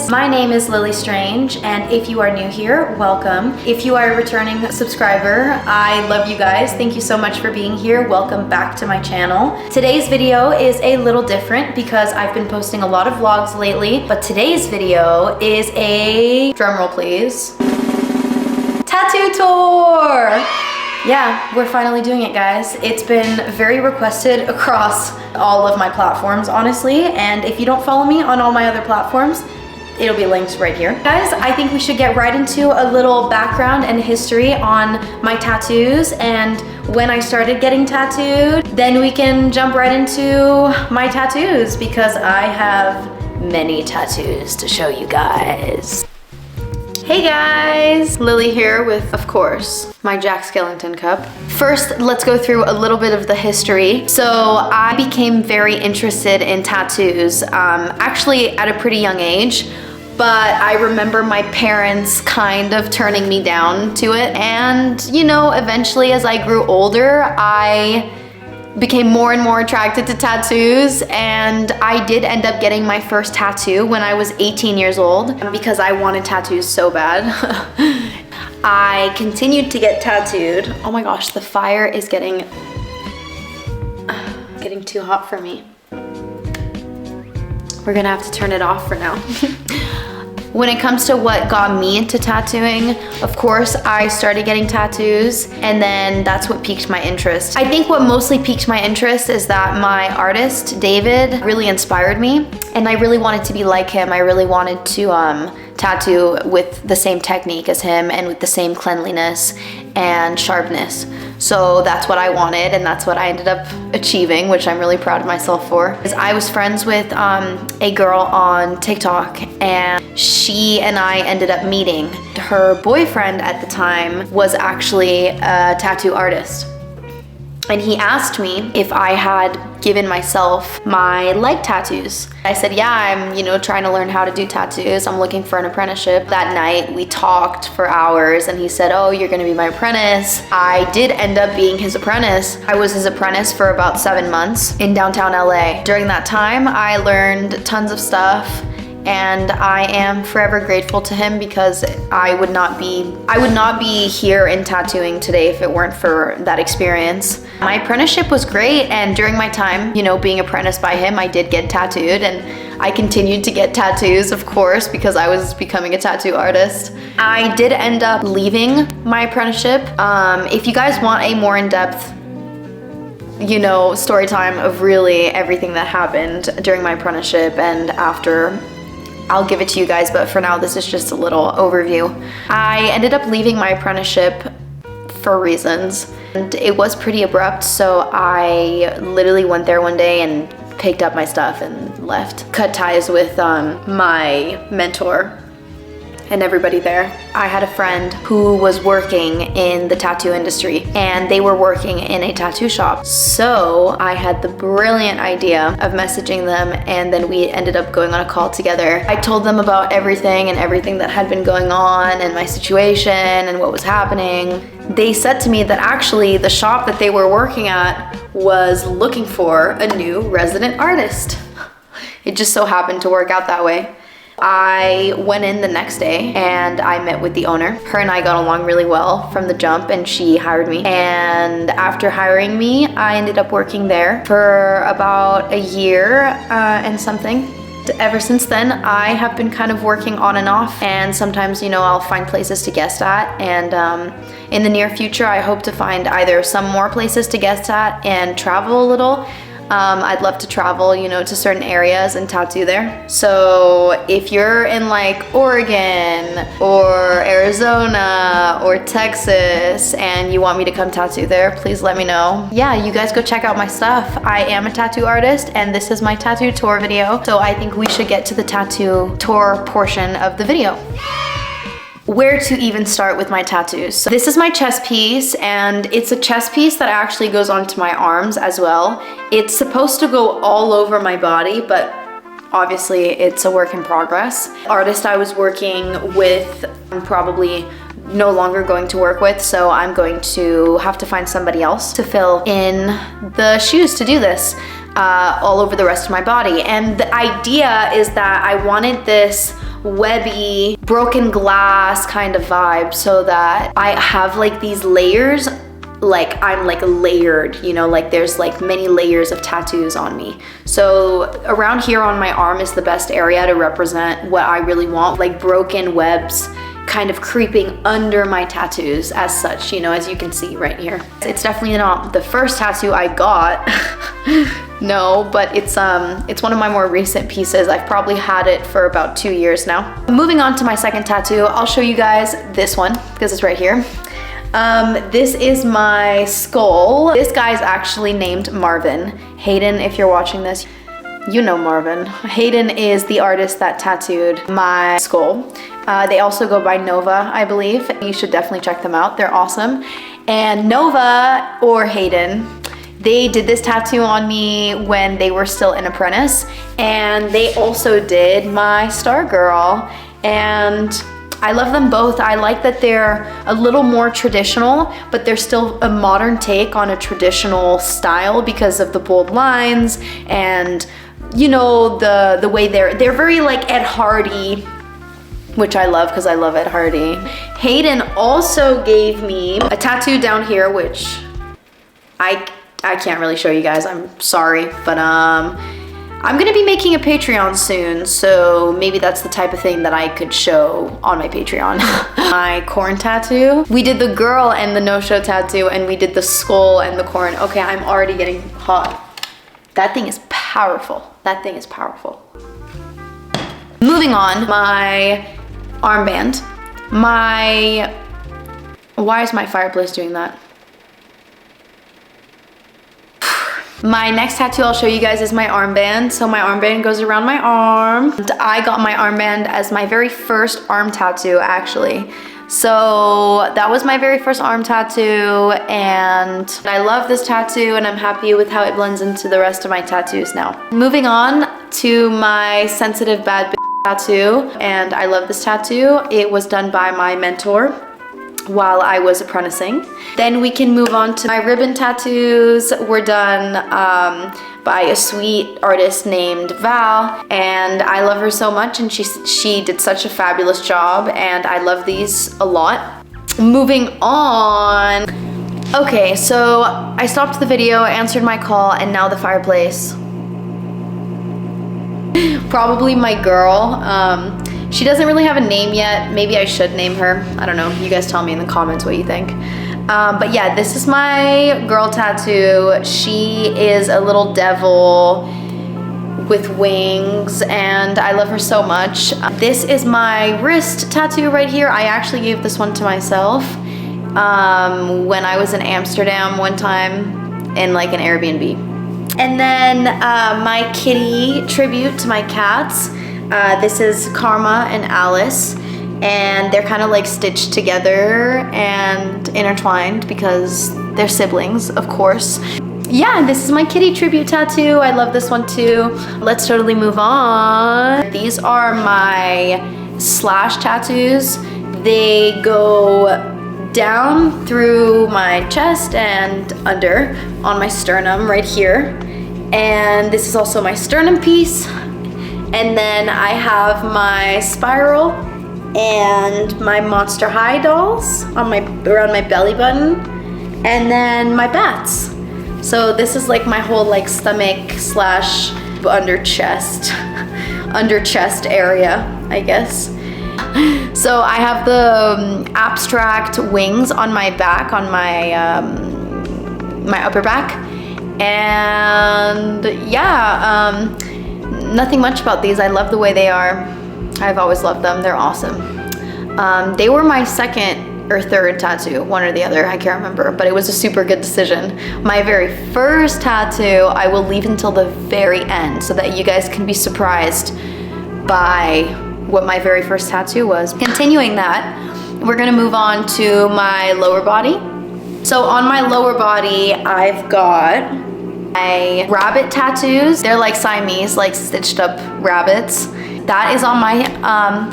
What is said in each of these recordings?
guys, my name is Lily Strange, and if you are new here, welcome. If you are a returning subscriber, I love you guys. Thank you so much for being here. Welcome back to my channel. Today's video is a little different because I've been posting a lot of vlogs lately, but today's video is a, drumroll please, tattoo tour. Yeah, we're finally doing it, guys. It's been very requested across all of my platforms, honestly, and if you don't follow me on all my other platforms, it'll be linked right here. Guys, I think we should get right into a little background and history on my tattoos and when I started getting tattooed. Then we can jump right into my tattoos because I have many tattoos to show you guys. Hey guys, Lily here with, of course, my Jack Skellington cup. First, let's go through a little bit of the history. So I became very interested in tattoos, actually at a pretty young age, but I remember my parents kind of turning me down to it. And you know, eventually as I grew older, I became more and more attracted to tattoos, and I did end up getting my first tattoo when I was 18 years old because I wanted tattoos so bad. I continued to get tattooed. Oh my gosh, the fire is getting too hot for me. We're gonna have to turn it off for now. When it comes to what got me into tattooing, of course, I started getting tattoos, and then that's what piqued my interest. I think what mostly piqued my interest is that my artist, David, really inspired me, and I really wanted to be like him. I really wanted to tattoo with the same technique as him and with the same cleanliness and sharpness. So that's what I wanted, and that's what I ended up achieving, which I'm really proud of myself for. I was friends with a girl on TikTok, and she and I ended up meeting. Her boyfriend at the time was actually a tattoo artist. And he asked me if I had given myself my leg tattoos. I said, yeah, I'm trying to learn how to do tattoos. I'm looking for an apprenticeship. That night we talked for hours and he said, oh, you're gonna be my apprentice. I did end up being his apprentice. I was his apprentice for about 7 months in downtown LA. During that time, I learned tons of stuff, and I am forever grateful to him because I would not be here in tattooing today if it weren't for that experience. My apprenticeship was great, and during my time, being apprenticed by him, I did get tattooed, and I continued to get tattoos, of course, because I was becoming a tattoo artist. I did end up leaving my apprenticeship. If you guys want a more in-depth story time of really everything that happened during my apprenticeship and after, I'll give it to you guys, but for now, this is just a little overview. I ended up leaving my apprenticeship for reasons, and it was pretty abrupt, so I literally went there one day and picked up my stuff and left. Cut ties with my mentor and everybody there. I had a friend who was working in the tattoo industry, and they were working in a tattoo shop. So I had the brilliant idea of messaging them, and then we ended up going on a call together. I told them about everything that had been going on and my situation and what was happening. They said to me that actually the shop that they were working at was looking for a new resident artist. It just so happened to work out that way. I went in the next day and I met with the owner. Her and I got along really well from the jump, and she hired me. And after hiring me, I ended up working there for about a year and something. Ever since then, I have been kind of working on and off, and sometimes, I'll find places to guest at, and in the near future, I hope to find either some more places to guest at and travel a little. I'd love to travel, to certain areas and tattoo there. So if you're in like Oregon or Arizona or Texas and you want me to come tattoo there, please let me know. Yeah, you guys go check out my stuff. I am a tattoo artist, and this is my tattoo tour video. So I think we should get to the tattoo tour portion of the video. Where to even start with my tattoos. So this is my chest piece, and it's a chest piece that actually goes onto my arms as well. It's supposed to go all over my body, but obviously it's a work in progress. The artist I was working with, I'm probably no longer going to work with, so I'm going to have to find somebody else to fill in the shoes to do this all over the rest of my body. And the idea is that I wanted this webby, broken glass kind of vibe, so that I have like these layers, like I'm like layered, you know, like there's like many layers of tattoos on me. So around here on my arm is the best area to represent what I really want, like broken webs kind of creeping under my tattoos as such, you know, as you can see right here. It's definitely not the first tattoo I got. No, but it's one of my more recent pieces. I've probably had it for about 2 years now. Moving on to my second tattoo, I'll show you guys this one because it's right here. This is my skull. This guy's actually named Marvin. Hayden, if you're watching this, you know Marvin. Hayden is the artist that tattooed my skull. They also go by Nova, I believe. You should definitely check them out. They're awesome. And Nova or Hayden, they did this tattoo on me when they were still an apprentice, and they also did my Stargirl, and I love them both. I like that they're a little more traditional, but they're still a modern take on a traditional style because of the bold lines and, you know, the way they're very like Ed Hardy, which I love because I love Ed Hardy. Hayden also gave me a tattoo down here, which I can't really show you guys, I'm sorry, but I'm gonna be making a Patreon soon, so maybe that's the type of thing that I could show on my Patreon. My corn tattoo. We did the girl and the no-show tattoo, and we did the skull and the corn. Okay, I'm already getting hot. That thing is powerful. That thing is powerful. Moving on, my armband. Why is my fireplace doing that? My next tattoo I'll show you guys is my armband. So my armband goes around my arm. And I got my armband as my very first arm tattoo, actually. So that was my very first arm tattoo, and I love this tattoo, and I'm happy with how it blends into the rest of my tattoos now. Moving on to my sensitive bad bitch tattoo, and I love this tattoo. It was done by my mentor while I was apprenticing. Then we can move on to my ribbon tattoos. Were done by a sweet artist named Val, and I love her so much, and she did such a fabulous job, and I love these a lot. Moving on. Okay, so I stopped the video, answered my call, and now the fireplace. Probably my girl. She doesn't really have a name yet. Maybe I should name her. I don't know. You guys tell me in the comments what you think. But yeah, this is my girl tattoo. She is a little devil with wings, and I love her so much. This is my wrist tattoo right here. I actually gave this one to myself when I was in Amsterdam one time in like an Airbnb. And then my kitty tribute to my cats. This is Karma and Alice, and they're kind of like stitched together and intertwined because they're siblings, of course. Yeah, this is my kitty tribute tattoo. I love this one too. Let's totally move on. These are my slash tattoos. They go down through my chest and under on my sternum right here. And this is also my sternum piece. And then I have my spiral and my Monster High dolls on around my belly button, and then my bats. So this is like my whole like stomach slash under chest area, I guess. So I have the abstract wings on my back, on my my upper back, and yeah. Nothing much about these. I love the way they are. I've always loved them. They're awesome. They were my second or third tattoo, one or the other, I can't remember, but it was a super good decision. My very first tattoo, I will leave until the very end so that you guys can be surprised by what my very first tattoo was. Continuing that, we're gonna move on to my lower body. So on my lower body, I've got my rabbit tattoos. They're like Siamese, like stitched up rabbits. That is on my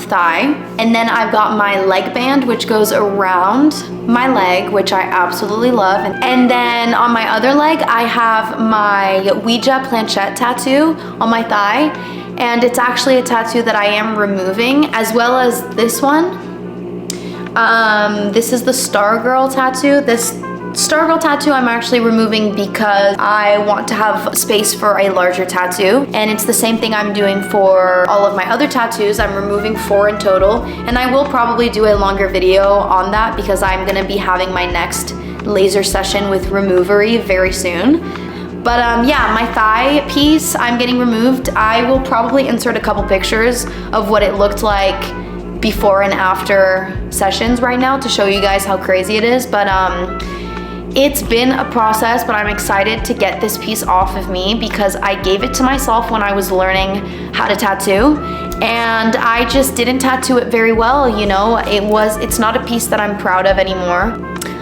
thigh. And then I've got my leg band, which goes around my leg, which I absolutely love. And then on my other leg, I have my Ouija planchette tattoo on my thigh. and it's actually a tattoo that I am removing, as well as this one. This is the Stargirl tattoo. This Stargirl tattoo I'm actually removing because I want to have space for a larger tattoo, and it's the same thing I'm doing for all of my other tattoos. I'm removing 4 in total, and I will probably do a longer video on that because I'm gonna be having my next laser session with Removery very soon. But yeah, my thigh piece I'm getting removed. I will probably insert a couple pictures of what it looked like before and after sessions right now to show you guys how crazy it is. But it's been a process, but I'm excited to get this piece off of me because I gave it to myself when I was learning how to tattoo, and I just didn't tattoo it very well, you know? It's not a piece that I'm proud of anymore.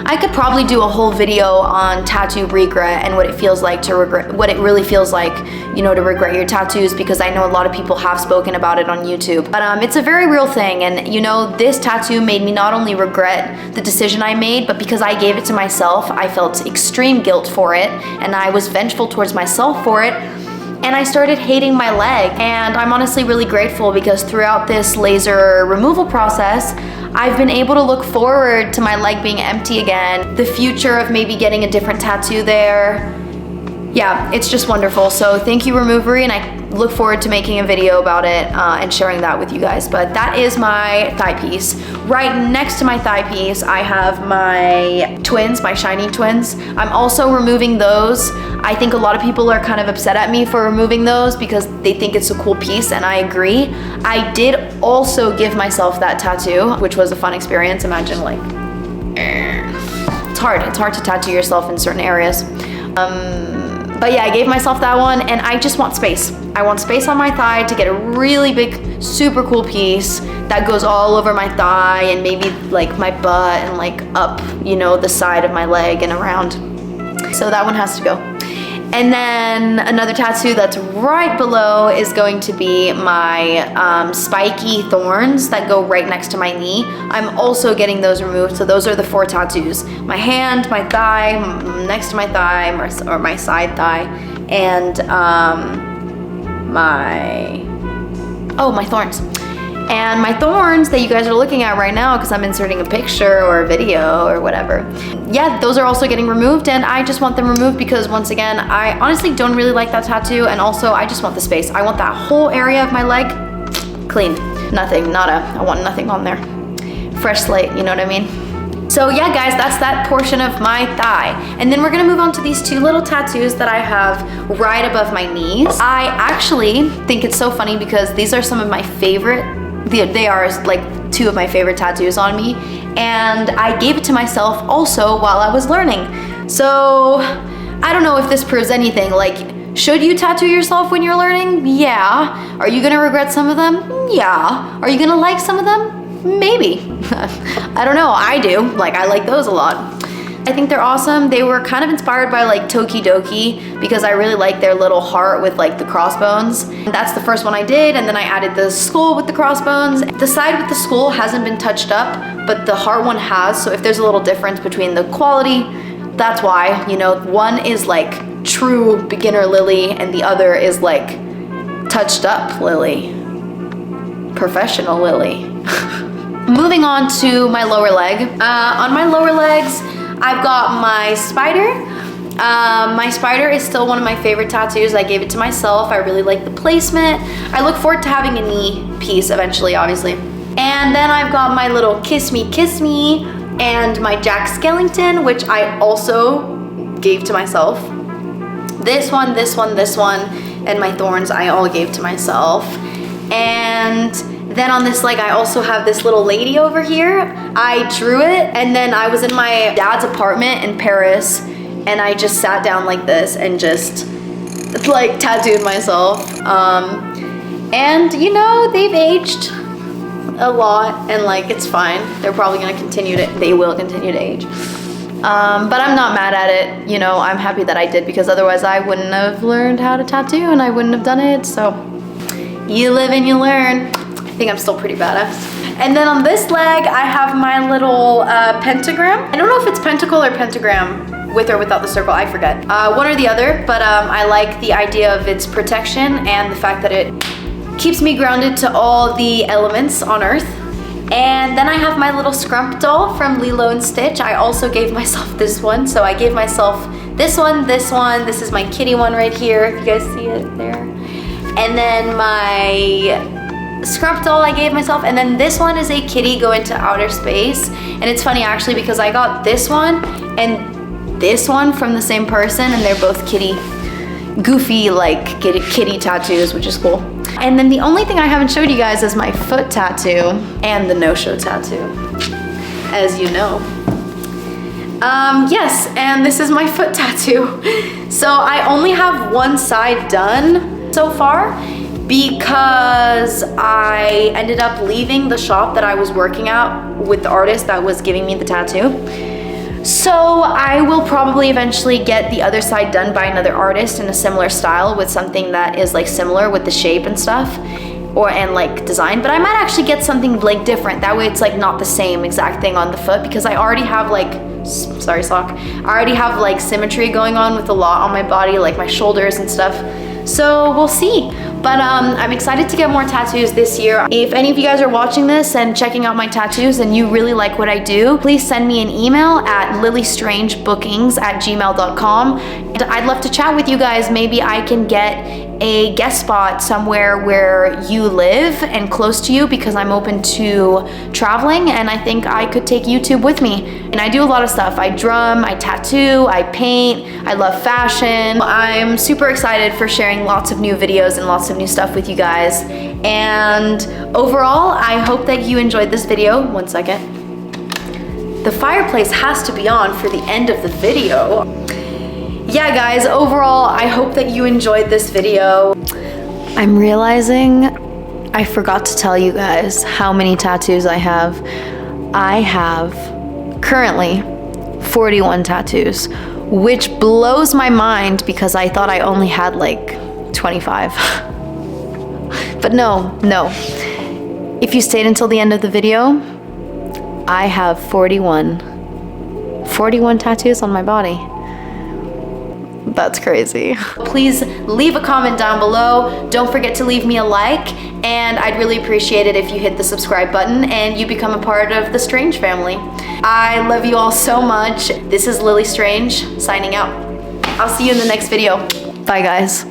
I could probably do a whole video on tattoo regret and what it feels like to regret, what it really feels like, you know, to regret your tattoos, because I know a lot of people have spoken about it on YouTube. But it's a very real thing, and you know, this tattoo made me not only regret the decision I made, but because I gave it to myself, I felt extreme guilt for it, and I was vengeful towards myself for it. And I started hating my leg, and I'm honestly really grateful because throughout this laser removal process, I've been able to look forward to my leg being empty again, the future of maybe getting a different tattoo there. Yeah, it's just wonderful. So thank you, Removery, and I look forward to making a video about it and sharing that with you guys. But that is my thigh piece. Right next to my thigh piece, I have my twins, my shiny twins. I'm also removing those. I think a lot of people are kind of upset at me for removing those because they think it's a cool piece, and I agree. I did also give myself that tattoo, which was a fun experience. Imagine like, it's hard to tattoo yourself in certain areas. But yeah, I gave myself that one, and I just want space. I want space on my thigh to get a really big, super cool piece that goes all over my thigh and maybe like my butt and like up, you know, the side of my leg and around. So that one has to go. And then another tattoo that's right below is going to be my spiky thorns that go right next to my knee. I'm also getting those removed, so those are the 4 tattoos. My hand, my thigh, next to my thigh, or my side thigh, and my thorns. And my thorns that you guys are looking at right now, because I'm inserting a picture or a video or whatever, yeah, those are also getting removed, and I just want them removed because, once again, I honestly don't really like that tattoo, and also I just want the space. I want that whole area of my leg clean. Nothing, nada. I want nothing on there. Fresh slate, you know what I mean? So yeah, guys, that's that portion of my thigh. And then we're gonna move on to these 2 little tattoos that I have right above my knees. I actually think it's so funny because these are some of my favorite, they are like 2 of my favorite tattoos on me, and I gave it to myself also while I was learning. So I don't know if this proves anything. Like, should you tattoo yourself when you're learning? Yeah. Are you gonna regret some of them? Yeah. Are you gonna like some of them? Maybe. I don't know, I do. Like, I like those a lot. I think they're awesome. They were kind of inspired by like Tokidoki because I really like their little heart with like the crossbones. That's the first one I did, and then I added the skull with the crossbones. The side with the skull hasn't been touched up, but the heart one has, so if there's a little difference between the quality, that's why, you know, one is like true beginner Lily and the other is like touched up Lily, professional Lily. Moving on to my lower leg. On my lower legs, I've got my spider. My spider is still one of my favorite tattoos. I gave it to myself. I really like the placement. I look forward to having a knee piece eventually, obviously. And then I've got my little Kiss Me, and my Jack Skellington, which I also gave to myself. This one, and my thorns I all gave to myself. And then on this leg, I also have this little lady over here. I drew it, and then I was in my dad's apartment in Paris, and I just sat down like this and just like tattooed myself. And you know, they've aged a lot, and like, it's fine. They're probably gonna they will continue to age. But I'm not mad at it. You know, I'm happy that I did, because otherwise I wouldn't have learned how to tattoo and I wouldn't have done it. So you live and you learn. I think I'm still pretty badass. And then on this leg, I have my little pentagram. I don't know if it's pentacle or pentagram, with or without the circle, I forget. One or the other, but I like the idea of its protection and the fact that it Keeps me grounded to all the elements on Earth. And then I have my little Scrump doll from Lilo and Stitch. I also gave myself this one. So I gave myself this one. This is my kitty one right here, if you guys see it there. And then my Scrump doll I gave myself. And then this one is a kitty go into outer space. And it's funny actually because I got this one and this one from the same person, and they're both kitty, goofy like kitty tattoos, which is cool. And then the only thing I haven't showed you guys is my foot tattoo and the no-show tattoo, as you know. Yes, and this is my foot tattoo. So I only have one side done so far because I ended up leaving the shop that I was working at with the artist that was giving me the tattoo. So I will probably eventually get the other side done by another artist in a similar style with something that is like similar with the shape and stuff and like design, but I might actually get something like different. That way it's like not the same exact thing on the foot because I already have like, sorry sock, I already have like symmetry going on with a lot on my body, like my shoulders and stuff. So we'll see. But I'm excited to get more tattoos this year. If any of you guys are watching this and checking out my tattoos and you really like what I do, please send me an email at lilystrange.bookings@gmail.com. And I'd love to chat with you guys. Maybe I can get a guest spot somewhere where you live and close to you because I'm open to traveling and I think I could take YouTube with me. And I do a lot of stuff. I drum, I tattoo, I paint, I love fashion. I'm super excited for sharing lots of new videos and lots of new stuff with you guys. And overall, I hope that you enjoyed this video. One second. The fireplace has to be on for the end of the video. Yeah guys, overall, I hope that you enjoyed this video. I'm realizing I forgot to tell you guys how many tattoos I have. I have currently 41 tattoos, which blows my mind because I thought I only had like 25. But no. If you stayed until the end of the video, I have 41 tattoos on my body. That's crazy. Please leave a comment down below. Don't forget to leave me a like, and I'd really appreciate it if you hit the subscribe button and you become a part of the Strange family. I love you all so much. This is Lily Strange signing out. I'll see you in the next video. Bye guys.